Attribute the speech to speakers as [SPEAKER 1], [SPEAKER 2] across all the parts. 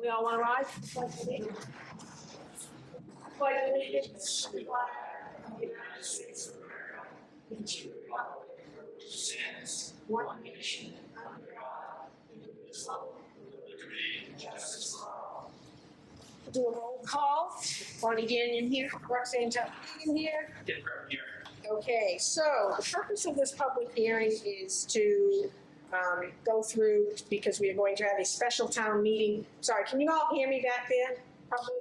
[SPEAKER 1] We all want to rise? Pledge allegiance to the flag of the United States of America and to the republic which stands one nation under God, indivisible, with liberty and justice for all. Do a roll call. Bonnie Gagnon here, Roxanne Johnson here.
[SPEAKER 2] Get her here.
[SPEAKER 1] Okay, so the purpose of this public hearing is to go through, because we are going to have a special town meeting. Sorry, can you all hear me back there? Probably,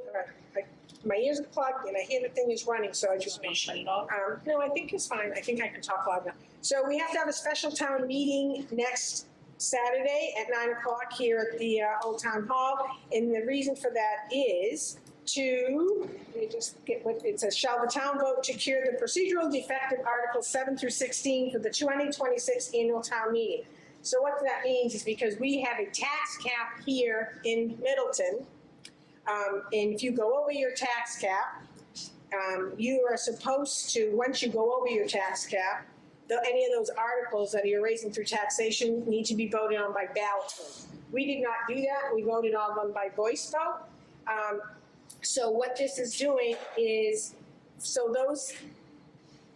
[SPEAKER 1] my ears are plugged and I hear the thing is running, so I just shut it off. No, I think it's fine. I think I can talk loud enough. So we have to have a special town meeting next Saturday at 9 o'clock here at the Old Town Hall. And the reason for that is to, let me just get what it says, shall the town vote to cure the procedural defective Articles 7 through 16 for the 2026 annual town meeting. So what that means is because we have a tax cap here in Middleton, and if you go over your tax cap, you are supposed to, once you go over your tax cap, any of those articles that you're raising through taxation need to be voted on by ballot vote. We did not do that. We voted on them by voice vote. So what this is doing is, so those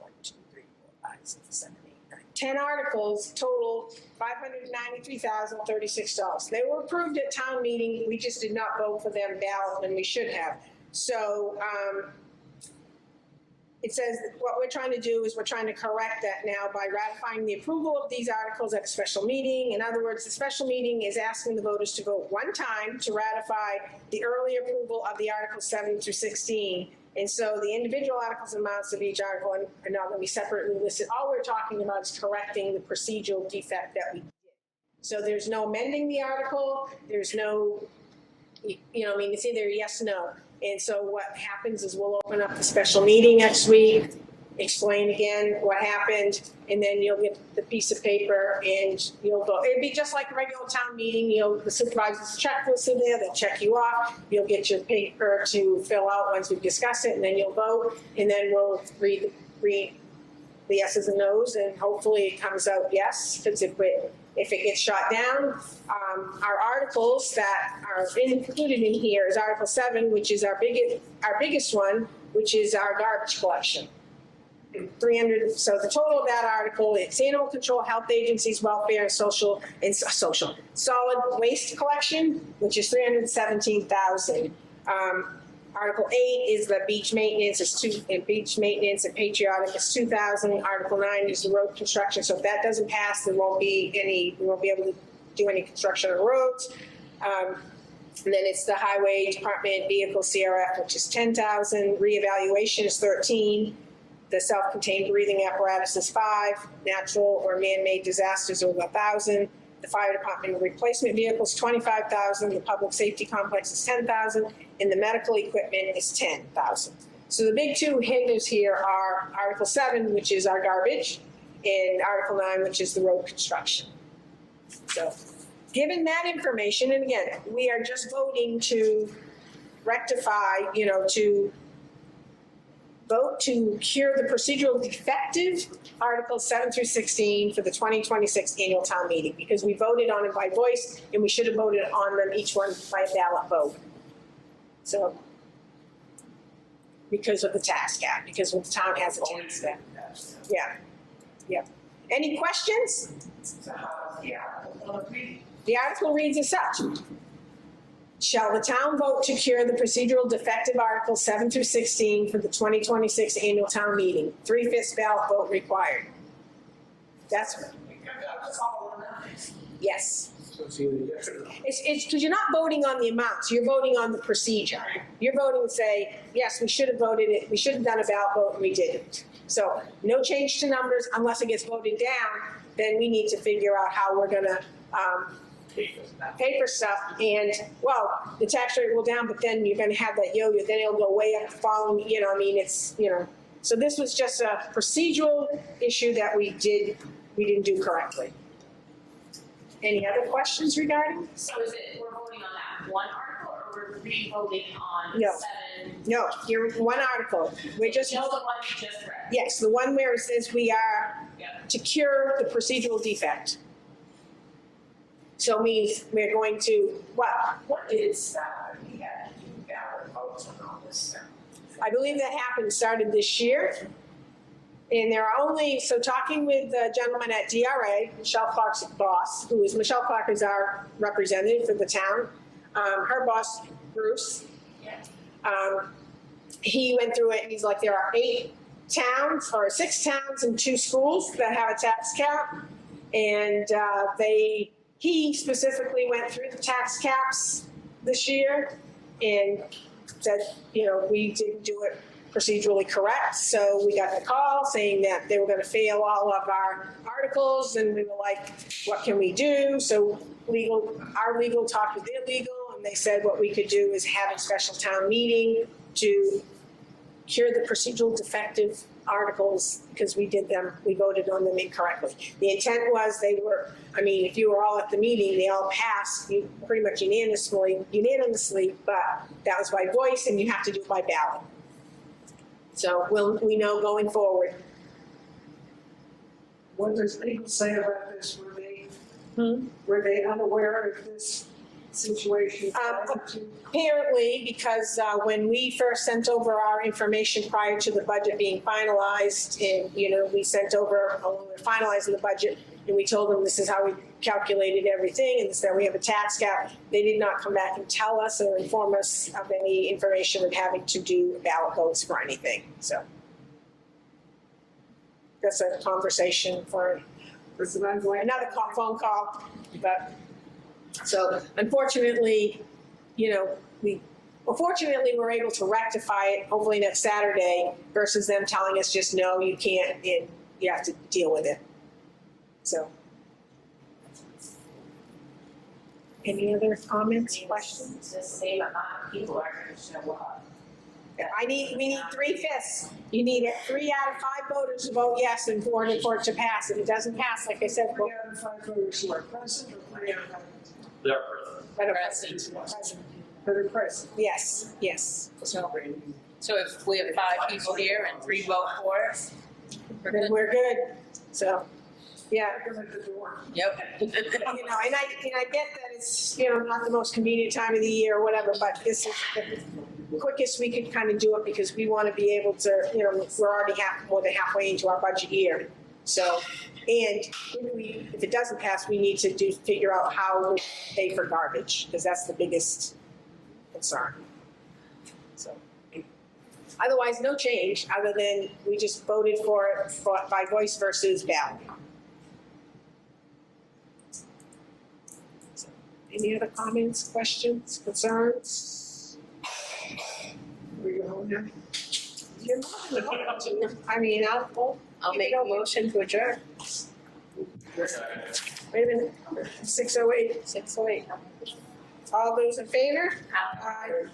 [SPEAKER 1] 1, 2, 3, 4, 5, 6, 7, 8, 9, 10 articles total $593,036. They were approved at town meeting. We just did not vote for them ballot, and we should have. So it says that what we're trying to do is we're trying to correct that now by ratifying the approval of these articles at a special meeting. In other words, the special meeting is asking the voters to vote one time to ratify the early approval of the Articles 7 through 16. And so the individual articles and amounts of each article are not going to be separately listed. All we're talking about is correcting the procedural defect that we did. So there's no amending the article. There's no, I mean, it's either yes, no. And so what happens is we'll open up the special meeting next week, explain again what happened, and then you'll get the piece of paper and you'll vote. It'd be just like a regular town meeting. The supervisor's checklist in there, they'll check you off. You'll get your paper to fill out once we've discussed it, and then you'll vote, and then we'll read the yeses and nos, and hopefully it comes out yes, because if it gets shot down, our articles that are included in here is Article 7, which is our biggest one, which is our garbage collection. 300. So the total of that article, it's animal control, health agencies, welfare, and solid waste collection, which is 317,000. Article 8 is the beach maintenance, and patriotic is 2,000. Article 9 is the road construction. So if that doesnn't pass, we won't be able to do any construction on roads. And then it's the highway department vehicle CRF, which is 10,000. Reevaluation is 13. The self-contained breathing apparatus is 5. Natural or man-made disasters over 1,000. The fire department replacement vehicles, 25,000. The public safety complex is 10,000, and the medical equipment is 10,000. So the big two hitters here are Article 7, which is our garbage, and Article 9, which is the road construction. So, given that information, and again, we are just voting to rectify, to vote to cure the procedural defective Articles 7 through 16 for the 2026 annual town meeting, because we voted on it by voice and we should have voted on them each one by a ballot vote. So, because of the tax cap, because the town has a tax cap. Yeah. Yeah. Any questions? The article reads as such. Shall the town vote to cure the procedural defective Articles 7 through 16 for the 2026 annual town meeting? 3/5 ballot vote required. That's yes. It's because you're not voting on the amounts. You're voting on the procedure. You're voting to say, yes, we should have voted it. We should have done a ballot vote, and we didn't. So no change to numbers unless it gets voted down. Then we need to figure out how we're going to pay for stuff. And well, the tax rate will down, but then you're going to have that yo-yo. Then it'll go way up the following. So this was just a procedural issue that we didn't do correctly. Any other questions regarding?
[SPEAKER 3] So is it we're voting on that one article, or we're re-voting on 7?
[SPEAKER 1] No, you're one article. We're just
[SPEAKER 3] the one you just read.
[SPEAKER 1] Yes, the one where it says we are to cure the procedural defect. So means we're going to what?
[SPEAKER 2] What is that?
[SPEAKER 3] this?
[SPEAKER 1] I believe that started this year. And there are only, so talking with the gentleman at DRA, Michelle Clark's boss, Michelle Clark is our representative for the town. Her boss, Bruce, he went through it and he's like, there are 6 towns and 2 schools that have a tax cap. And he specifically went through the tax caps this year and said, we didn't do it procedurally correct. So we got the call saying that they were going to fail all of our articles, and we were like, what can we do? So our legal talked with their legal, and they said what we could do is have a special town meeting to cure the procedural defective articles, because we voted on them incorrectly. The intent was if you were all at the meeting, they all passed pretty much unanimously, but that was by voice, and you have to do it by ballot. So we know going forward.
[SPEAKER 2] What does legal say about this? Were they unaware of this situation?
[SPEAKER 1] Apparently, because when we first sent over our information prior to the budget being finalized, and we sent over when we were finalizing the budget, and we told them this is how we calculated everything, and this that we have a tax cap. They did not come back and tell us or inform us of any information of having to do ballot votes for anything. So that's a conversation for another phone call. But so unfortunately, we're able to rectify it hopefully next Saturday versus them telling us just no, you can't, and you have to deal with it. So, any other comments, questions?
[SPEAKER 3] It's the same amount of people are going to show up.
[SPEAKER 1] We need 3/5. You need 3 out of 5 voters to vote yes in order for it to pass. If it doesn't pass, like I said,
[SPEAKER 2] 3 out of 5 voters who are present, or 3 out of 5
[SPEAKER 4] They're
[SPEAKER 2] that are present.
[SPEAKER 1] Yes.
[SPEAKER 5] So if we have 5 people here and 3 vote for it,
[SPEAKER 1] Then we're good. So, yeah.
[SPEAKER 5] Yep.
[SPEAKER 1] And I get that it's, not the most convenient time of the year or whatever, but this is the quickest we could kind of do it because we want to be able to, we're already more than halfway into our budget year. So, and if it doesn't pass, we need to figure out how we pay for garbage, because that's the biggest concern. So, otherwise, no change other than we just voted for it by voice versus ballot. So, any other comments, questions, concerns?
[SPEAKER 2] We go home now?
[SPEAKER 1] You're more than welcome to. I mean,
[SPEAKER 5] I'll make a motion to adjourn.
[SPEAKER 1] Wait a minute, 6:08.
[SPEAKER 5] 6:08.
[SPEAKER 1] All those in favor? Aye.